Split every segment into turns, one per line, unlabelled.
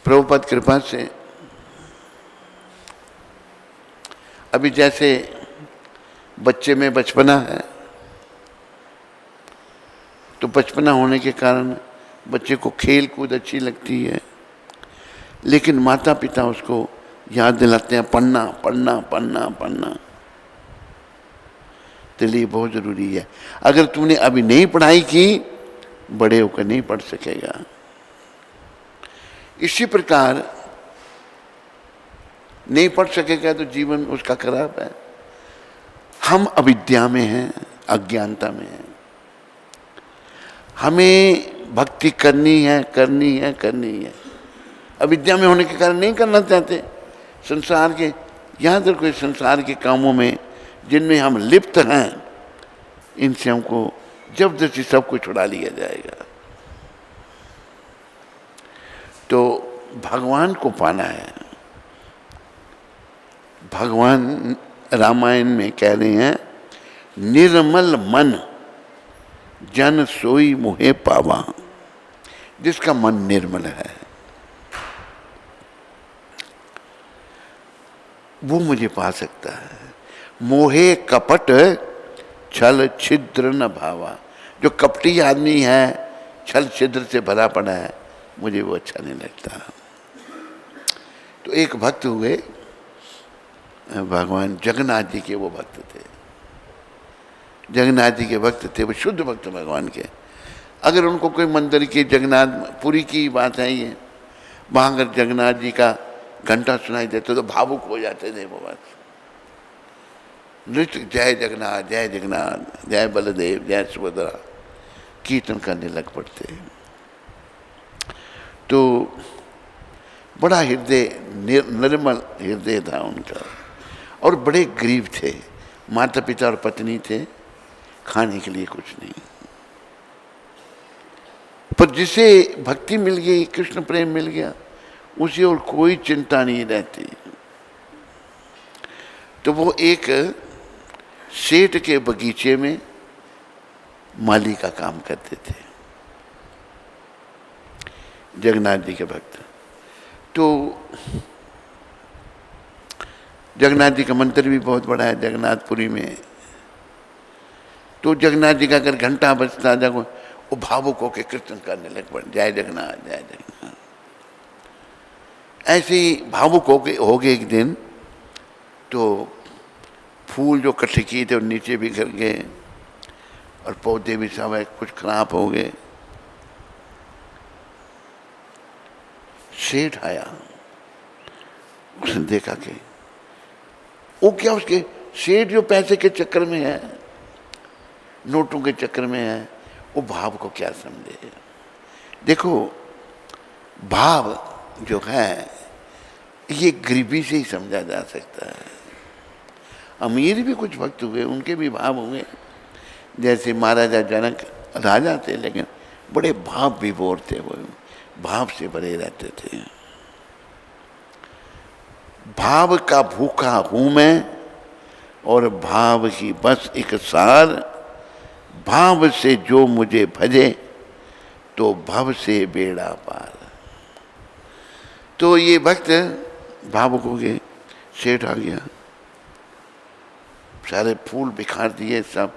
प्रभुपाद कृपा से अभी जैसे बच्चे में बचपना है, तो बचपना होने के कारण बच्चे को खेल कूद अच्छी लगती है, लेकिन माता पिता उसको याद दिलाते हैं पढ़ना पढ़ना पढ़ना पढ़ना। तेरे लिए बहुत ज़रूरी है। अगर तूने अभी नहीं पढ़ाई की, बड़े होकर नहीं पढ़ सकेगा। इसी प्रकार नहीं पढ़ सकेगा तो जीवन उसका खराब है। हम अविद्या में हैं, अज्ञानता में हैं। हमें भक्ति करनी है करनी है करनी है, अविद्या में होने के कारण नहीं करना चाहते। संसार के यहाँ तक कोई संसार के कामों में जिनमें हम लिप्त हैं, इनसे हमको जबरदस्ती सब कुछ छुड़ा लिया जाएगा। तो भगवान को पाना है। भगवान रामायण में कह रहे हैं, निर्मल मन जन सोई मोहे पावा। जिसका मन निर्मल है वो मुझे पा सकता है। मोहे कपट छल छिद्र न भावा। जो कपटी आदमी है, छल छिद्र से भरा पड़ा है, मुझे वो अच्छा नहीं लगता। तो एक भक्त हुए, भगवान जगन्नाथ जी के वो भक्त थे। जगन्नाथ जी के भक्त थे, वो शुद्ध भक्त भगवान के। अगर उनको कोई मंदिर की, जगन्नाथ पुरी की बात है ये, वहाँ अगर जगन्नाथ जी का घंटा सुनाई देते तो भावुक हो जाते थे वो बस। नृत्य जय जगन्नाथ जय जगन्नाथ, जय बलदेव जय सुभद्रा कीर्तन करने लग पड़ते। तो बड़ा हृदय निर्मल हृदय था उनका, और बड़े गरीब थे। माता पिता और पत्नी थे, खाने के लिए कुछ नहीं। पर जिसे भक्ति मिल गई, कृष्ण प्रेम मिल गया, उसे और कोई चिंता नहीं रहती। तो वो एक सेठ के बगीचे में माली का काम करते थे, जगन्नाथ जी के भक्त। तो जगन्नाथ जी का मंदिर भी बहुत बड़ा है जगन्नाथपुरी में। तो जगन्नाथ जी का अगर घंटा बजता, जब वो भावुक होकर कीर्तन करने लग पड़े, जय जगन्नाथ जय जगन्नाथ। ऐसे ही भावुक हो गए एक दिन। तो फूल जो इकट्ठे किए थे वो नीचे भी गिर गए, और पौधे भी सब कुछ खराब हो गए। सेठ आया, उसने देखा कि वो क्या, उसके सेठ जो पैसे के चक्कर में है, नोटों के चक्कर में है, वो भाव को क्या समझे। देखो, भाव जो है ये गरीबी से ही समझा जा सकता है। अमीर भी कुछ भक्त हुए, उनके भी भाव हुए। जैसे महाराजा जनक राजा थे, लेकिन बड़े भाव विभोर थे, वो भाव से भरे रहते थे। भाव का भूखा हूं मैं, और भाव की बस एक सार। भाव से जो मुझे भजे, तो भव से बेड़ा पार। तो ये भक्त भावुक हो गए। सेठ आ गया, सारे फूल बिखार दिए, सब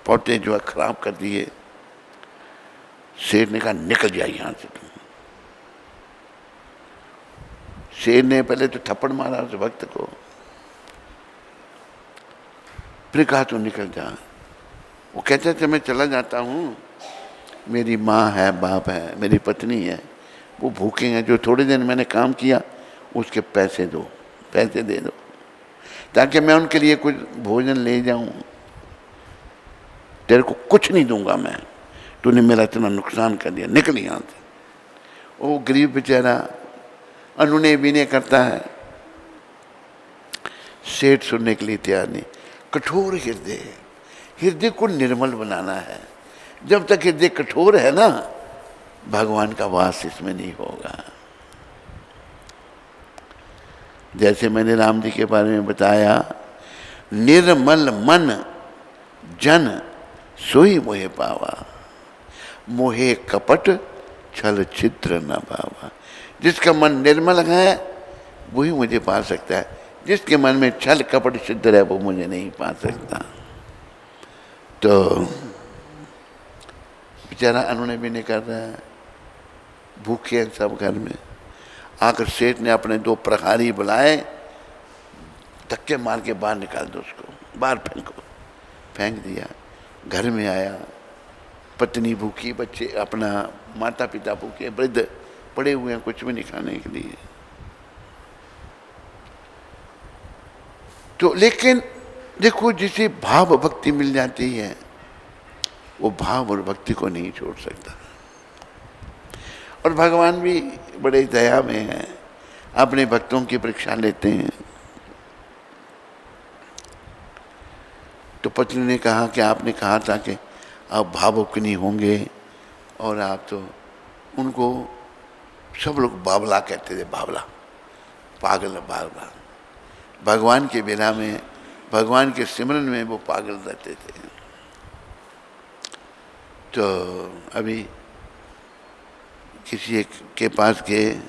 पौधे जो है खराब कर दिए। शेर ने कहा, निकल जाए यहां से तुम। शेर ने पहले तो थप्पड़ मारा उस भक्त को, फिर कहा तू निकल जा। वो कहते थे मैं चला जाता हूँ, मेरी माँ है, बाप है, मेरी पत्नी है, वो भूखे हैं। जो थोड़े दिन मैंने काम किया उसके पैसे दो, पैसे दे दो, ताकि मैं उनके लिए कुछ भोजन ले जाऊं। तेरे को कुछ नहीं दूंगा मैं, तूने मेरा इतना नुकसान कर दिया, निकल यहाँ से। वो गरीब बेचारा अनुनय विनय करता है, सेठ सुनने के लिए तैयार नहीं। कठोर हृदय, हृदय को निर्मल बनाना है। जब तक हृदय कठोर है ना, भगवान का वास इसमें नहीं होगा। जैसे मैंने राम जी के बारे में बताया, निर्मल मन जन सोई मोहे पावा। मोहे कपट छल छिद्र न भावा। जिसका मन निर्मल है वही मुझे पा सकता है, जिसके मन में छल कपट छिद्र है वो मुझे नहीं पा सकता। तो बेचारा अनुनय भी नहीं कर रहा है, भूखे हैं सब घर में। आकर सेठ ने अपने 2 प्रहरी बुलाए, धक्के मार के बाहर निकाल दो, उसको बाहर फेंको। फेंक दिया। घर में आया, पत्नी भूखी, बच्चे अपना माता पिता भूखे, वृद्ध पड़े हुए हैं, कुछ भी नहीं खाने के लिए। तो लेकिन देखो, जिसे भाव भक्ति मिल जाती है वो भाव और भक्ति को नहीं छोड़ सकता। और भगवान भी बड़े दया में हैं, अपने भक्तों की परीक्षा लेते हैं। तो पत्नी ने कहा कि आपने कहा था कि आप भावुक नहीं होंगे, और आप तो, उनको सब लोग बावला कहते थे, बावला, पागल, बावला। भगवान के बिना में, भगवान के सिमरन में वो पागल रहते थे। तो अभी किसी एक के पास गए,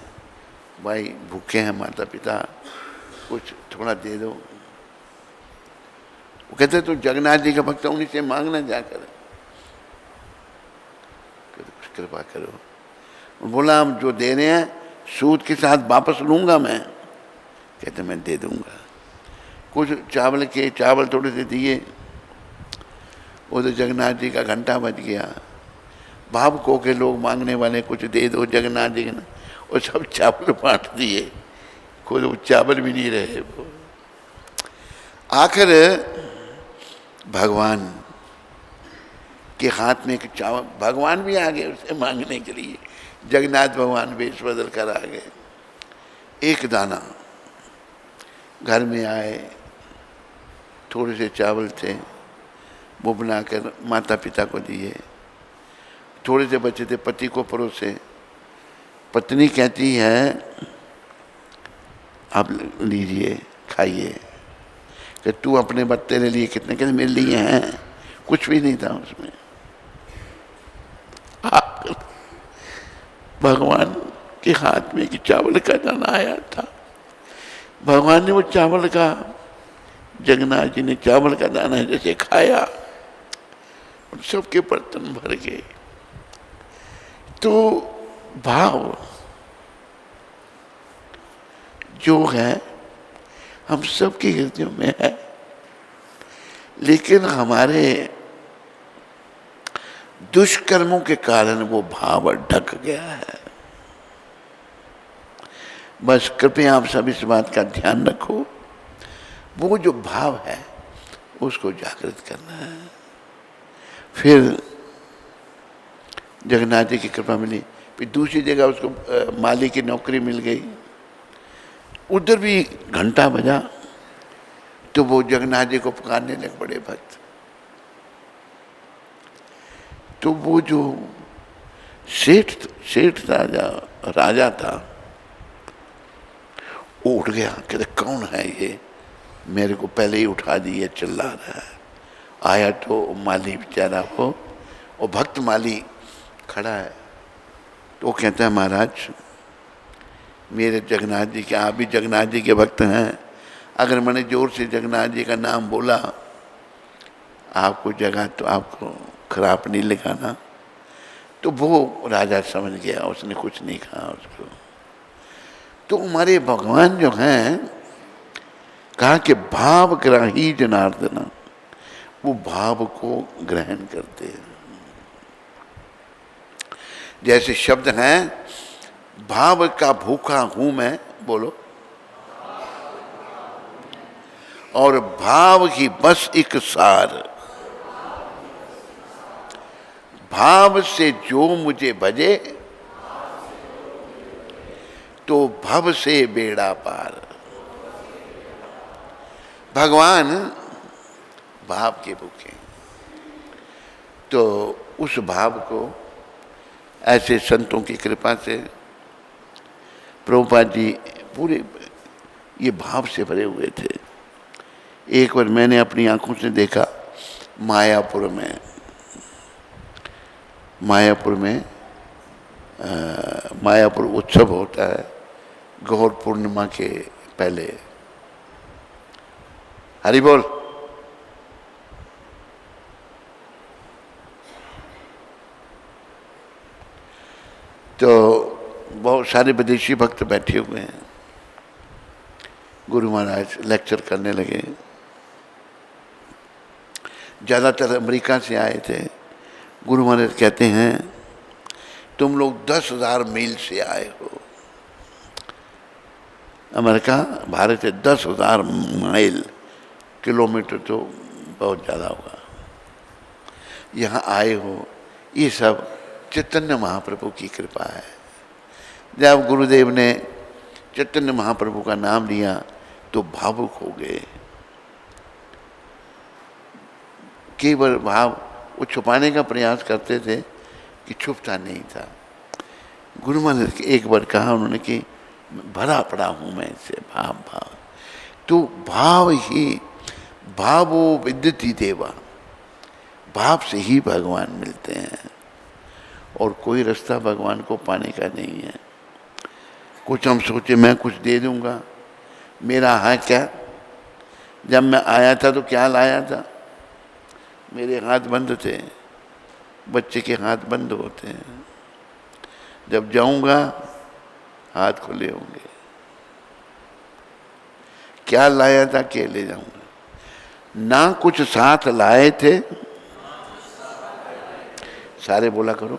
भाई भूखे हैं माता पिता, कुछ थोड़ा दे दो। वो कहते तो जगन्नाथ जी का भक्त, उन्हीं से मांगना जाकर, कुछ कृपा करो। बोला हम जो दे रहे हैं सूद के साथ वापस लूंगा मैं। कहते मैं दे दूंगा। कुछ चावल थोड़े से दिए। वो तो जगन्नाथ जी का घंटा बज गया। भावुकों के लोग मांगने वाले, कुछ दे दो जगन्नाथ जी का, और सब चावल बांट दिए, खुद चावल भी नहीं रहे वो। आखिर भगवान के हाथ में एक चावल, भगवान भी आ गए उसे मांगने के लिए। जगन्नाथ भगवान वेश बदल कर आ गए। एक दाना घर में आए, थोड़े से चावल थे, वो बनाकर माता पिता को दिए। थोड़े से बचे थे, पति को परोसे। पत्नी कहती है आप लीजिए, खाइए। कि तू अपने बत्ते ले लिए कितने, कहते मेरे लिए हैं, कुछ भी नहीं था उसमें। भगवान के हाथ में एक चावल का दाना आया था। भगवान ने वो चावल का, जगन्नाथ जी ने चावल का दाना जैसे खाया, और सबके बर्तन भर गए। तो भाव जो है हम सबके हृदयों में है, लेकिन हमारे दुष्कर्मों के कारण वो भाव ढक गया है। बस कृपया आप सब इस बात का ध्यान रखो, वो जो भाव है उसको जागृत करना है। फिर जगन्नाथ जी की कृपा मिली। फिर दूसरी जगह उसको माली की नौकरी मिल गई। उधर भी घंटा बजा तो वो जगन्नाथ जी को पुकारने लग पड़े भक्त। तो वो जो सेठ राजा था, वो उठ गया। कहते कौन है ये, मेरे को पहले ही उठा दिए, चिल्ला रहा है। आया तो माली बेचारा वो भक्त माली खड़ा है। तो वो कहता है महाराज, मेरे जगन्नाथ जी के, आप भी जगन्नाथ जी के भक्त हैं, अगर मैंने जोर से जगन्नाथ जी का नाम बोला आपको जगह, तो आपको खराब नहीं लगाना। तो वो राजा समझ गया, उसने कुछ नहीं कहा उसको। तो हमारे भगवान जो हैं, कहा कि भाव ग्राही जनार्दन, वो भाव को ग्रहण करते हैं। जैसे शब्द हैं, भाव का भूखा हूं मैं, बोलो, और भाव ही बस एक सार, भाव से जो मुझे भजे तो भव से बेड़ा पार। भगवान भाव के भूखे, तो उस भाव को ऐसे संतों की कृपा से प्रभुपाद जी पूरे ये भाव से भरे हुए थे। एक बार मैंने अपनी आंखों से देखा, मायापुर में मायापुर उत्सव होता है गौर पूर्णिमा के पहले। हरि बोल। तो बहुत सारे विदेशी भक्त बैठे हुए हैं। गुरु महाराज लेक्चर करने लगे। ज़्यादातर अमेरिका से आए थे। गुरु महाराज कहते हैं तुम लोग 10,000 मील से आए हो। अमेरिका भारत से 10,000 माइल, किलोमीटर तो बहुत ज़्यादा होगा। यहाँ आए हो, ये सब चैतन्य महाप्रभु की कृपा है। जब गुरुदेव ने चैतन्य महाप्रभु का नाम लिया तो भावुक हो गए। केवल भाव वो छुपाने का प्रयास करते थे कि छुपता नहीं था। गुरु महाराज ने एक बार कहा उन्होंने कि भरा पड़ा हूँ मैं इससे, भाव। तो भाव ही भावो विद्यति देवा, भाव से ही भगवान मिलते हैं और कोई रास्ता भगवान को पाने का नहीं है। कुछ हम सोचे मैं कुछ दे दूंगा, मेरा है क्या? जब मैं आया था तो क्या लाया था? मेरे हाथ बंद थे, बच्चे के हाथ बंद होते हैं। जब जाऊंगा हाथ खुले होंगे। क्या लाया था के ले जाऊंगा? ना कुछ साथ लाए थे, सारे बोला करो,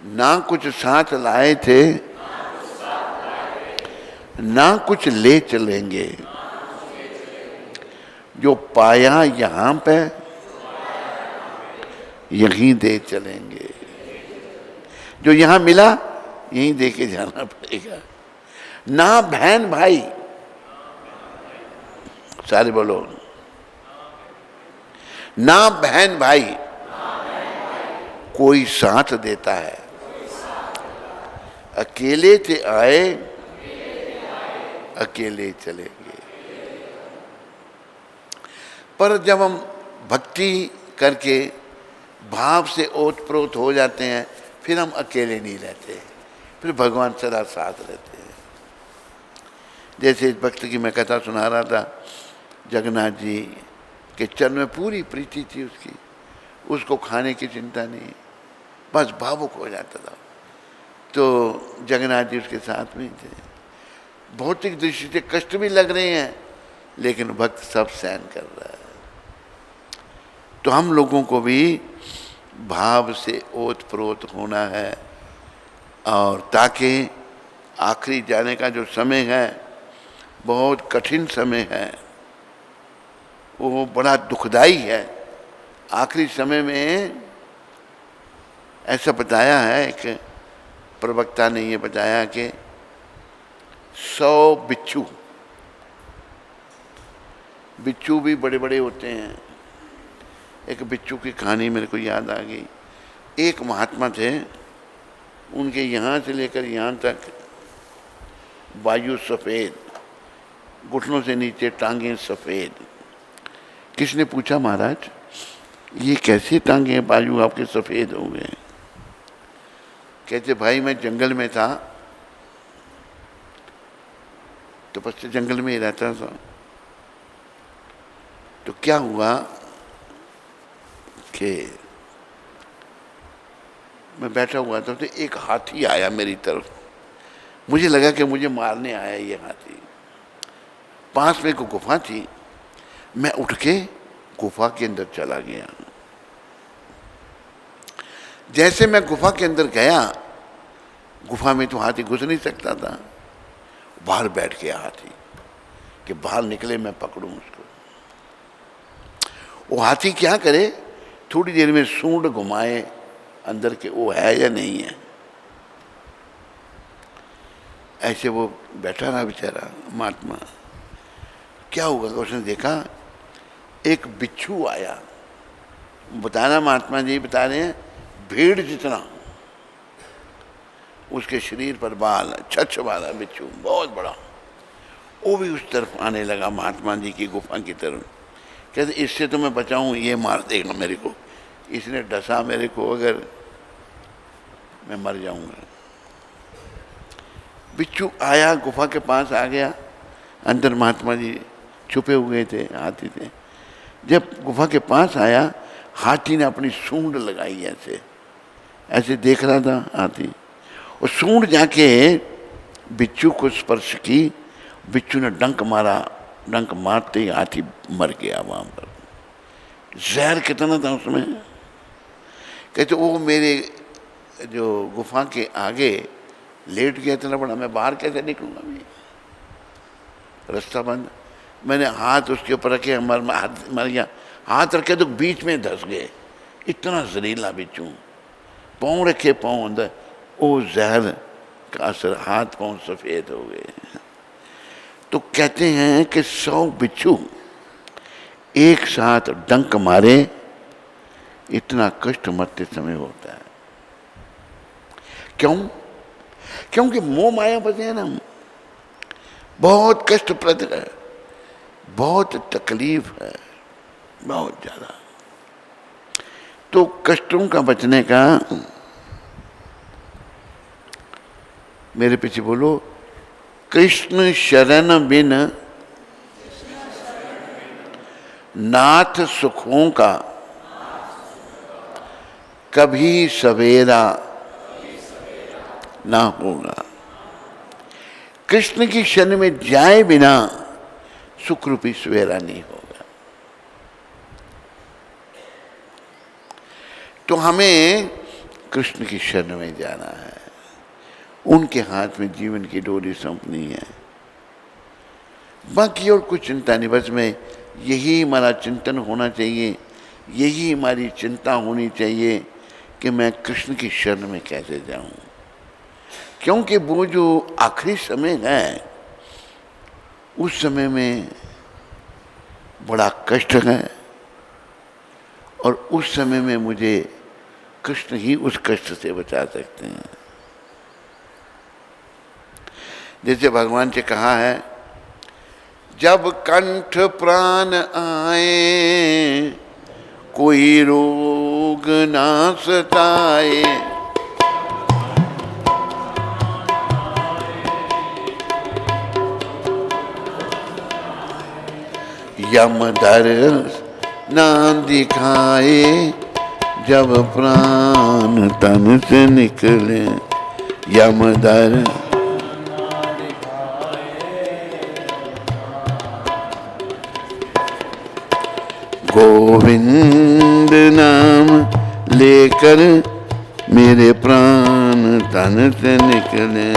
ना कुछ साथ लाए थे, ना कुछ ले चलेंगे। जो पाया यहाँ पे यहीं दे चलेंगे। जो यहाँ मिला यहीं दे के जाना पड़ेगा। ना बहन भाई, सारे बोलो, ना बहन भाई कोई साथ देता है। अकेले से आए अकेले चलेंगे। पर जब हम भक्ति करके भाव से ओतप्रोत हो जाते हैं फिर हम अकेले नहीं रहते, फिर भगवान सदा साथ रहते हैं। जैसे इस भक्त की मैं कथा सुना रहा था, जगन्नाथ जी के चरण में पूरी प्रीति थी उसकी, उसको खाने की चिंता नहीं, बस भावुक हो जाता था। तो जगन्नाथ जी उसके साथ में थे। भौतिक दृष्टि से कष्ट भी लग रहे हैं लेकिन भक्त सब सहन कर रहा है। तो हम लोगों को भी भाव से ओतप्रोत होना है, और ताकि आखिरी जाने का जो समय है बहुत कठिन समय है, वो बड़ा दुखदाई है। आखिरी समय में ऐसा बताया है, एक प्रवक्ता ने ये बताया कि 100 बिच्छू भी बड़े बड़े होते हैं। एक बिच्छू की कहानी मेरे को याद आ गई। एक महात्मा थे, उनके यहाँ से लेकर यहाँ तक बाजू सफ़ेद, घुटनों से नीचे टांगें सफ़ेद। किसने पूछा महाराज ये कैसे टांगें बाजू आपके सफ़ेद हो गए? कहते भाई मैं जंगल में था, तो बस जंगल में ही रहता था। तो क्या हुआ कि मैं बैठा हुआ था तो एक हाथी आया मेरी तरफ। मुझे लगा कि मुझे मारने आया ये हाथी। पास में एक गुफा थी, मैं उठ के गुफा के अंदर चला गया। जैसे मैं गुफा के अंदर गया, गुफा में तो हाथी घुस नहीं सकता था, बाहर बैठ गया हाथी कि बाहर निकले मैं पकड़ूं उसको। वो हाथी क्या करे, थोड़ी देर में सूंड घुमाए अंदर के वो है या नहीं है। ऐसे वो बैठा रहा बेचारा महात्मा। क्या हुआ, उसने देखा एक बिच्छू आया। बताना महात्मा जी बता रहे हैं भीड़ जितना, उसके शरीर पर बाल, छछ वाला बिच्छू बहुत बड़ा। वो भी उस तरफ आने लगा महात्मा जी की गुफा की तरफ। कहते इससे तो मैं बचाऊं, ये मार देगा मेरे को। इसने डसा मेरे को, अगर मैं मर जाऊंगा। बिच्छू आया, गुफा के पास आ गया। अंदर महात्मा जी छुपे हुए थे, हाथी थे। जब गुफा के पास आया, हाथी ने अपनी सूंड लगाई, ऐसे ऐसे देख रहा था हाथी, और सूंड जाके बिच्छू को स्पर्श की। बिच्छू ने डंक मारा, डंक मारते ही हाथी मर गया वहां पर। जहर कितना था उसमें, कहते वो मेरे जो गुफा के आगे लेट गया, इतना बड़ा, मैं बाहर कैसे निकलूंगा, मैं रास्ता बंद। मैंने हाथ उसके ऊपर रखे, मर गया। हाथ रखे तो बीच में धस गए, इतना जहरीला बिच्छू। पाँव रखे, पाँव अंदर, वो जहर का असर, हाथ पाँव सफेद हो गए। तो कहते हैं कि 100 बिच्छू एक साथ डंक मारे, इतना कष्ट मरते समय होता है। क्यों? क्योंकि मोह माया बसे हैं ना, बहुत कष्टप्रद है, बहुत तकलीफ है, बहुत ज्यादा। तो कष्टों का बचने का, मेरे पीछे बोलो, कृष्ण शरण बिन नाथ सुखों का कभी सवेरा ना होगा। कृष्ण की शरण में जाए बिना सुख रूपी सवेरा नहीं होगा। तो हमें कृष्ण की शरण में जाना है, उनके हाथ में जीवन की डोरी सौंपनी है। बाकी और कुछ चिंता नहीं, बस में यही हमारा चिंतन होना चाहिए, यही हमारी चिंता होनी चाहिए कि मैं कृष्ण की शरण में कैसे जाऊं। क्योंकि वो जो आखिरी समय है, उस समय में बड़ा कष्ट है, और उस समय में मुझे कृष्ण ही उस कष्ट से बचा सकते हैं। जैसे भगवान से कहा है, जब कंठ प्राण आए कोई रोग ना सताए, यम दर्श ना दिखाए, जब प्राण तन से निकले, यम दर्श गोविंद नाम लेकर मेरे प्राण तन से निकले।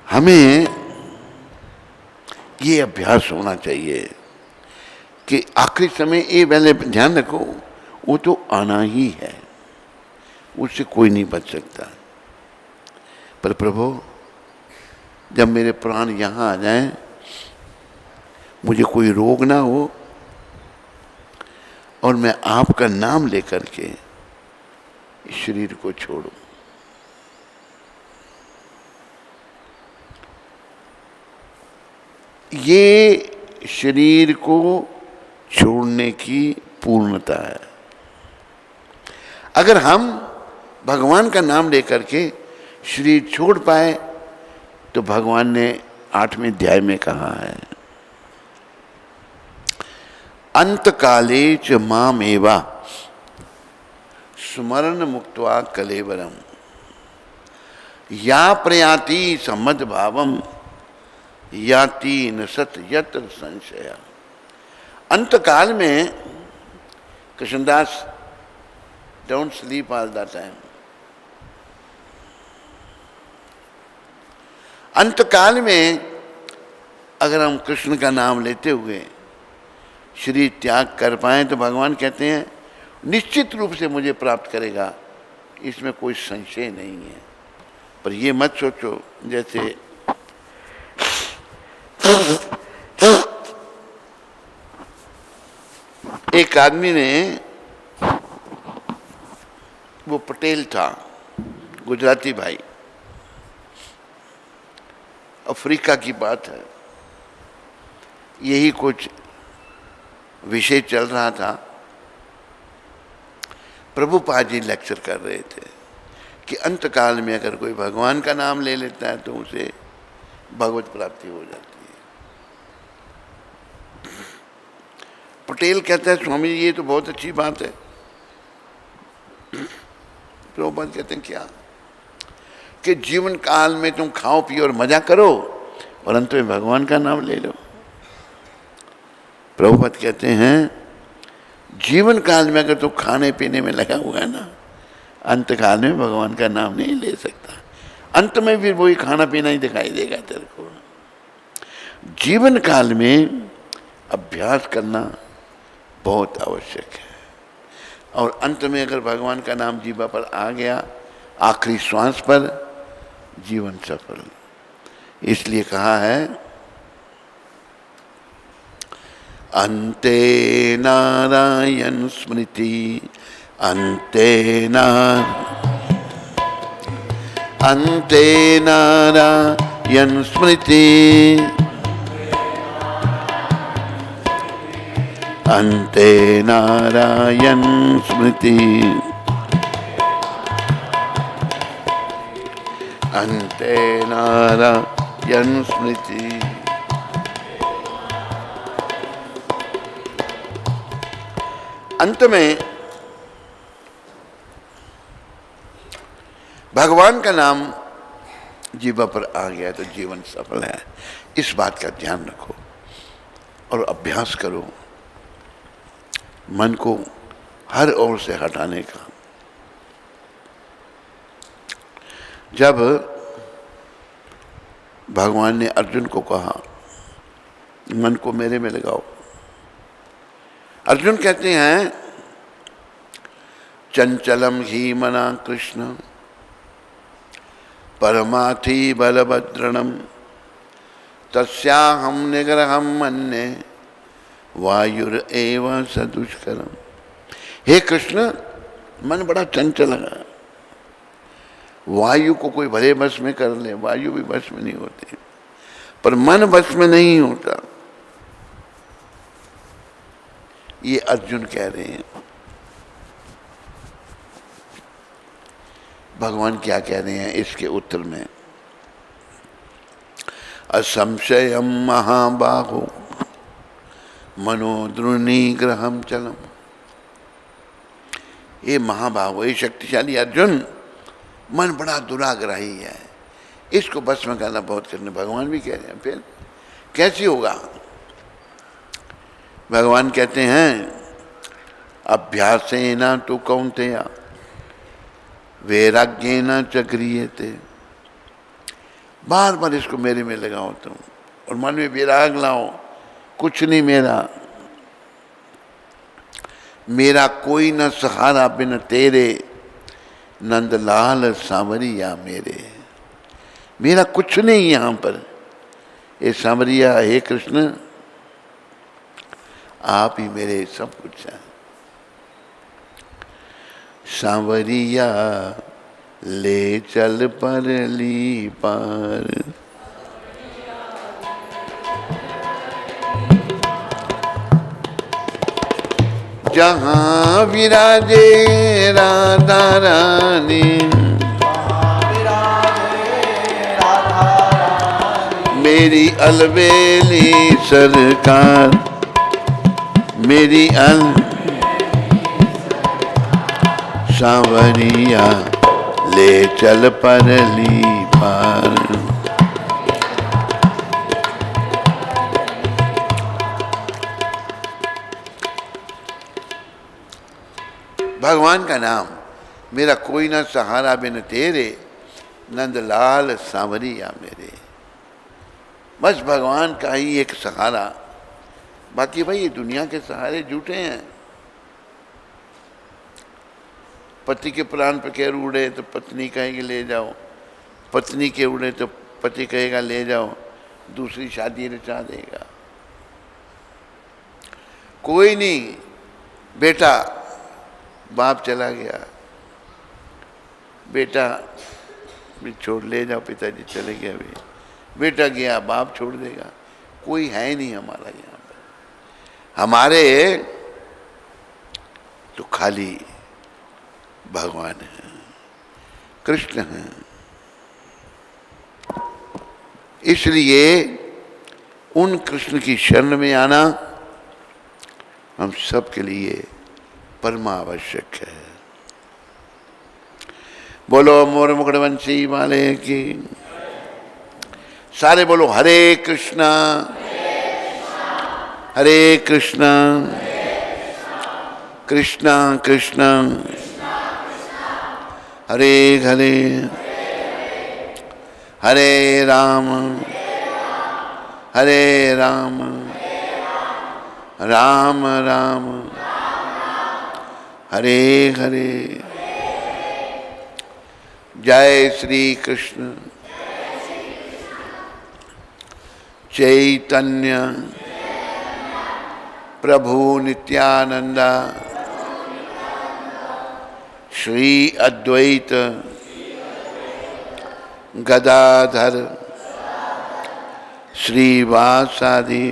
हमें ये अभ्यास होना चाहिए कि आखिरी समय, ये पहले ध्यान रखो, वो तो आना ही है, उससे कोई नहीं बच सकता। पर प्रभु, जब मेरे प्राण यहाँ आ जाएं, मुझे कोई रोग ना हो, और मैं आपका नाम लेकर के इस शरीर को छोड़ूं। ये शरीर को छोड़ने की पूर्णता है। अगर हम भगवान का नाम लेकर के शरीर छोड़ पाए, तो भगवान ने 8वें अध्याय में कहा है, अंतकाले च मामेवा स्मरण मुक्त्वा कलेवरम या प्रयाति सम्मद भावम याति न सत यत्र संशय। अंतकाल में, Krishnadas, don't sleep all the time. अंतकाल में अगर हम कृष्ण का नाम लेते हुए शरीर त्याग कर पाए, तो भगवान कहते हैं निश्चित रूप से मुझे प्राप्त करेगा, इसमें कोई संशय नहीं है। पर ये मत सोचो जैसे एक आदमी ने, वो पटेल था, गुजराती भाई, अफ्रीका की बात है, यही कुछ विषय चल रहा था। प्रभुपाद जी लेक्चर कर रहे थे कि अंत काल में अगर कोई भगवान का नाम ले लेता है तो उसे भगवत प्राप्ति हो जाती है। पटेल कहता है स्वामी जी ये तो बहुत अच्छी बात है। प्रभुपाद कहते हैं क्या? कि जीवन काल में तुम खाओ पियो और मजा करो और अंत में भगवान का नाम ले लो। प्रभुपाद कहते हैं जीवन काल में अगर तुम खाने पीने में लगा हुआ है ना, अंत काल में भगवान का नाम नहीं ले सकता। अंत में भी वही खाना पीना ही दिखाई देगा तेरे को। जीवन काल में अभ्यास करना बहुत आवश्यक है और अंत में अगर भगवान का नाम जीवा पर आ गया, आखिरी श्वास पर, जीवन सफल। इसलिए कहा है अंते नारायण स्मृति, अंते नारायण स्मृति, अंते नारायण स्मृति, अंते नारायण स्मृति। अंत में भगवान का नाम जीवा पर आ गया तो जीवन सफल है। इस बात का ध्यान रखो और अभ्यास करो मन को हर ओर से हटाने का। जब भगवान ने अर्जुन को कहा मन को मेरे में लगाओ, अर्जुन कहते हैं चंचलम ही मना कृष्ण परमाथि बलभद्रणम तस्याहम निग्रहम मन्ये वायुर एवं सदुष्करम। हे कृष्ण मन बड़ा चंचल है। वायु को कोई भले बस में कर ले, वायु भी बस में नहीं होती, पर मन बस में नहीं होता। ये अर्जुन कह रहे हैं। भगवान क्या कह रहे हैं इसके उत्तर में? असंशयम महाबाहो मनोद्रुनिग्रहम चलम। ये महाबाहो, ये शक्तिशाली अर्जुन, मन बड़ा दुराग्रही है, इसको बस में करना बहुत कठिन। भगवान भी कह रहे हैं फिर कैसे होगा? भगवान कहते हैं अभ्यासेन तु कौन्तेय वैराग्येन च क्रियते। बार बार इसको मेरे में लगाओ तुम और मन में विराग लाओ, कुछ नहीं मेरा, मेरा कोई न सहारा बिन तेरे, नंदलाल सांवरिया मेरे। मेरा कुछ नहीं यहाँ पर। ये सांवरिया, हे कृष्ण आप ही मेरे सब कुछ हैं। सांवरिया ले चल परली पार, जहाँ विराजे राधा रानी, मेरी अलबेली सरकार, मेरी सांवरिया ले चल परली पार। भगवान का नाम, मेरा कोई ना सहारा बिन तेरे, नंदलाल सांवरिया मेरे। बस भगवान का ही एक सहारा, बाकी भाई ये दुनिया के सहारे झूठे हैं। पति के प्राण पे खैर उड़े तो पत्नी कहेगी ले जाओ, पत्नी के उड़े तो पति कहेगा ले जाओ, दूसरी शादी रचा देगा। कोई नहीं, बेटा बाप चला गया, बेटा भी छोड़ ले जाओ, पिताजी चले गए, अभी बेटा गया बाप छोड़ देगा। कोई है ही नहीं हमारा यहाँ पर। हमारे तो खाली भगवान है, कृष्ण है। इसलिए उन कृष्ण की शरण में आना हम सब के लिए परमावश्यक है। बोलो मोर मुकुटवंशी वाले की। सारे बोलो हरे कृष्णा हरे कृष्णा कृष्णा कृष्णा हरे हरे हरे राम हरे राम राम राम हरे हरे। जय श्री कृष्ण चैतन्य प्रभु नित्यानंदा श्री अद्वैत गदाधर श्रीवासादि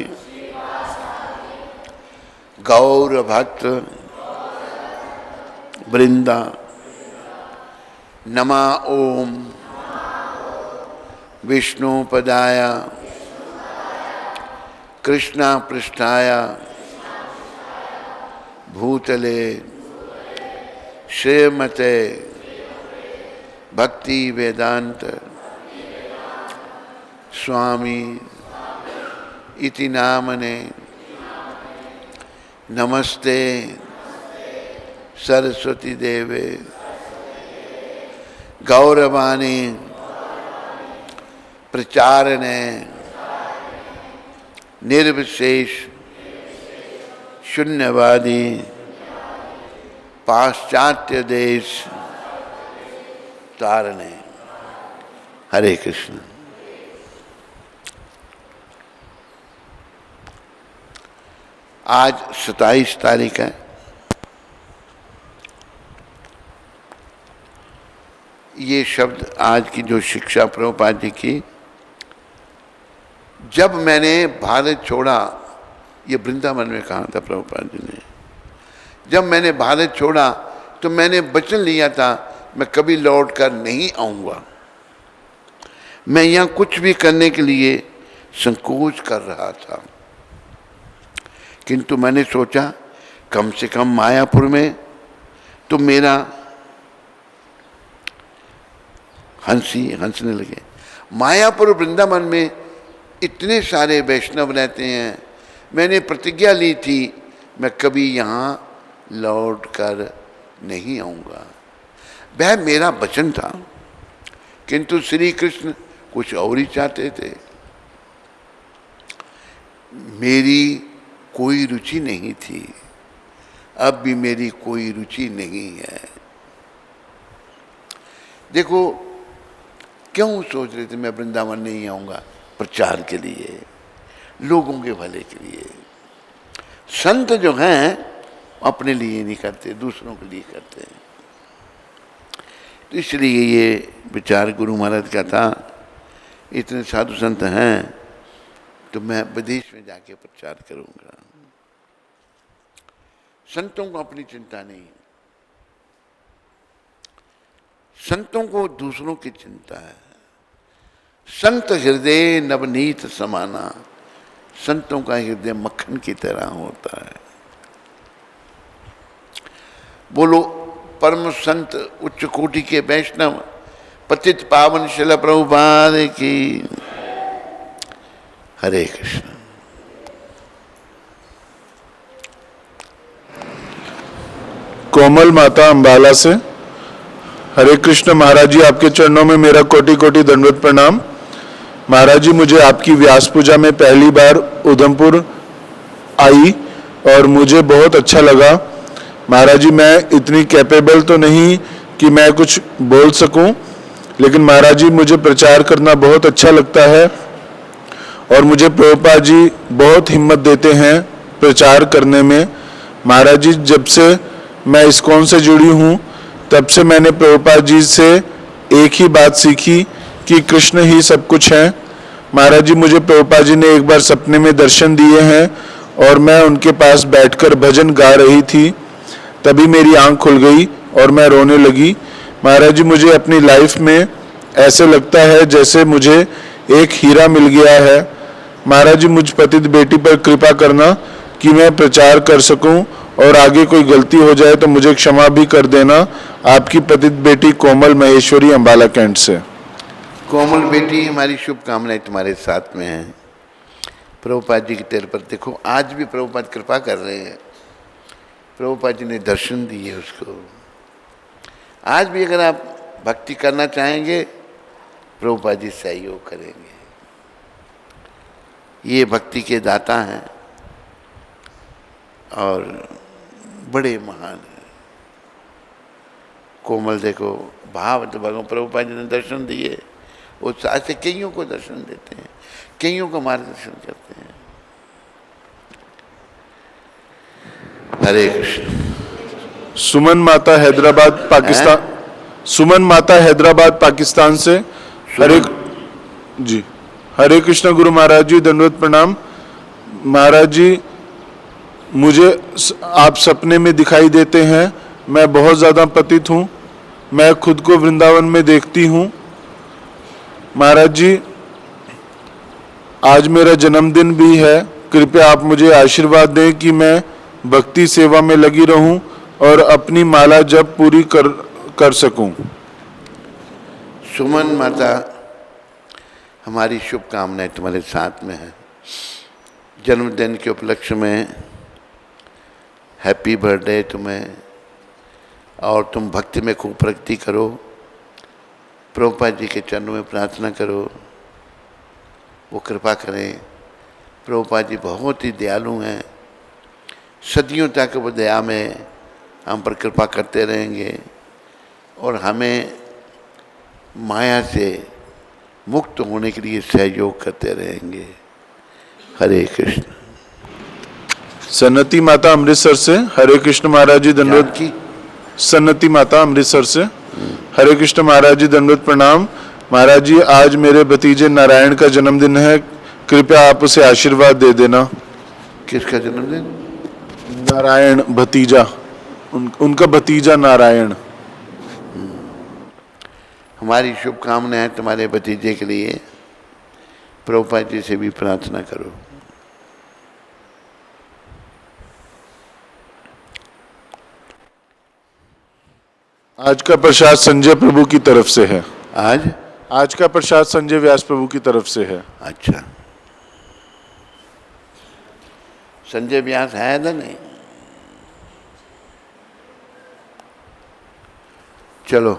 गौर भक्त वृंदा। नमा ओम विष्णुपदाय कृष्णा पृष्ठाय भूतले श्रीमते भक्ति वेदांत स्वामी इति नामने नमस्ते सरस्वती देवे गौरवाणी प्रचारणे निर्विशेष शून्यवादी पाश्चात्य देश तारणे। हरे कृष्ण। आज 27 तारीख है। ये शब्द आज की जो शिक्षा प्रभुपाद जी की, जब मैंने भारत छोड़ा, ये वृंदावन में कहा था प्रभुपाद जी ने, जब मैंने भारत छोड़ा तो मैंने वचन लिया था मैं कभी लौट कर नहीं आऊँगा। मैं यहाँ कुछ भी करने के लिए संकोच कर रहा था, किंतु मैंने सोचा कम से कम मायापुर में तो मेरा हंसने लगे। मायापुर वृंदावन में इतने सारे वैष्णव रहते हैं, मैंने प्रतिज्ञा ली थी मैं कभी यहाँ लौट कर नहीं आऊँगा। वह मेरा वचन था, किंतु श्री कृष्ण कुछ और ही चाहते थे। मेरी कोई रुचि नहीं थी, अब भी मेरी कोई रुचि नहीं है। देखो क्यों सोच रहे थे मैं वृंदावन नहीं आऊँगा? प्रचार के लिए, लोगों के भले के लिए। संत जो हैं अपने लिए नहीं करते, दूसरों के लिए करते हैं। तो इसलिए ये विचार गुरु महाराज का था, इतने साधु संत हैं तो मैं विदेश में जाके प्रचार करूंगा। संतों को अपनी चिंता नहीं, संतों को दूसरों की चिंता है। संत हृदय नवनीत समाना, संतों का हृदय मक्खन की तरह होता है। बोलो परम संत उच्च कोटि के वैष्णव पतित पावन शिल प्रभुपाद की। हरे कृष्ण।
कोमल माता अंबाला से। हरे कृष्ण महाराज जी, आपके चरणों में मेरा कोटि कोटि दंडवत प्रणाम। महाराज जी, मुझे आपकी व्यास पूजा में पहली बार उधमपुर आई और मुझे बहुत अच्छा लगा। महाराज जी, मैं इतनी कैपेबल तो नहीं कि मैं कुछ बोल सकूं, लेकिन महाराज जी मुझे प्रचार करना बहुत अच्छा लगता है और मुझे प्रभुपाद जी बहुत हिम्मत देते हैं प्रचार करने में। महाराज जी, जब से मैं इस्कॉन से जुड़ी हूँ तब से मैंने प्रभुपाद जी से एक ही बात सीखी कि कृष्ण ही सब कुछ है महाराज जी, मुझे प्रभुपाद जी ने एक बार सपने में दर्शन दिए हैं और मैं उनके पास बैठकर भजन गा रही थी। तभी मेरी आंख खुल गई और मैं रोने लगी। महाराज जी, मुझे अपनी लाइफ में ऐसे लगता है जैसे मुझे एक हीरा मिल गया है। महाराज जी, मुझ पतित बेटी पर कृपा करना कि मैं प्रचार कर सकूं और आगे कोई गलती हो जाए तो मुझे क्षमा भी कर देना। आपकी पतित बेटी कोमल महेश्वरी, अंबाला कैंट से।
कोमल बेटी, हमारी शुभकामनाएं तुम्हारे साथ में हैं। प्रभुपाद जी की तेरे पर देखो, आज भी प्रभुपाद कृपा कर रहे हैं। प्रभुपाद जी ने दर्शन दिए उसको। आज भी अगर आप भक्ति करना चाहेंगे, प्रभुपाद जी सहयोग करेंगे। ये भक्ति के दाता हैं और बड़े महान हैं। कोमल देखो, भाव तो भगवान प्रभुपाद जी ने दर्शन दिए, वो ऐसे कईयों को दर्शन देते हैं, कईयों को मार्गदर्शन करते हैं। हरे कृष्ण।
सुमन माता हैदराबाद पाकिस्तान, सुमन माता हैदराबाद पाकिस्तान से। हरे जी, हरे कृष्ण गुरु महाराज जी, दंडवत प्रणाम। महाराज जी, मुझे आप सपने में दिखाई देते हैं। मैं बहुत ज़्यादा पतित हूँ। मैं खुद को वृंदावन में देखती हूँ। महाराज जी, आज मेरा जन्मदिन भी है। कृपया आप मुझे आशीर्वाद दें कि मैं भक्ति सेवा में लगी रहूं और अपनी माला जप पूरी कर सकूं।
सुमन माता, हमारी शुभकामनाएं तुम्हारे साथ में है। जन्मदिन के उपलक्ष्य में हैप्पी बर्थडे तुम्हें, और तुम भक्ति में खूब प्रगति करो। प्रभुपाद जी के चरणों में प्रार्थना करो, वो कृपा करें। प्रभुपाद जी बहुत ही दयालु हैं। सदियों तक वो दया में हम पर कृपा करते रहेंगे और हमें माया से मुक्त होने के लिए सहयोग करते रहेंगे। हरे कृष्ण।
सन्नति माता अमृतसर से। हरे कृष्ण महाराज जी, दंडवत।
की
सन्नति माता अमृतसर से। हरे कृष्ण महाराज जी, दंडवत प्रणाम। महाराज जी, आज मेरे भतीजे नारायण का जन्मदिन है। कृपया आप उसे आशीर्वाद दे देना।
किसका जन्मदिन?
नारायण भतीजा, उनका भतीजा नारायण।
हमारी शुभकामनाएं हैं तुम्हारे भतीजे के लिए। प्रभुपाद जी से भी प्रार्थना करो।
आज का प्रसाद संजय प्रभु की तरफ से है। आज का प्रसाद संजय व्यास प्रभु की तरफ से है।
अच्छा, संजय व्यास है ना? नहीं, चलो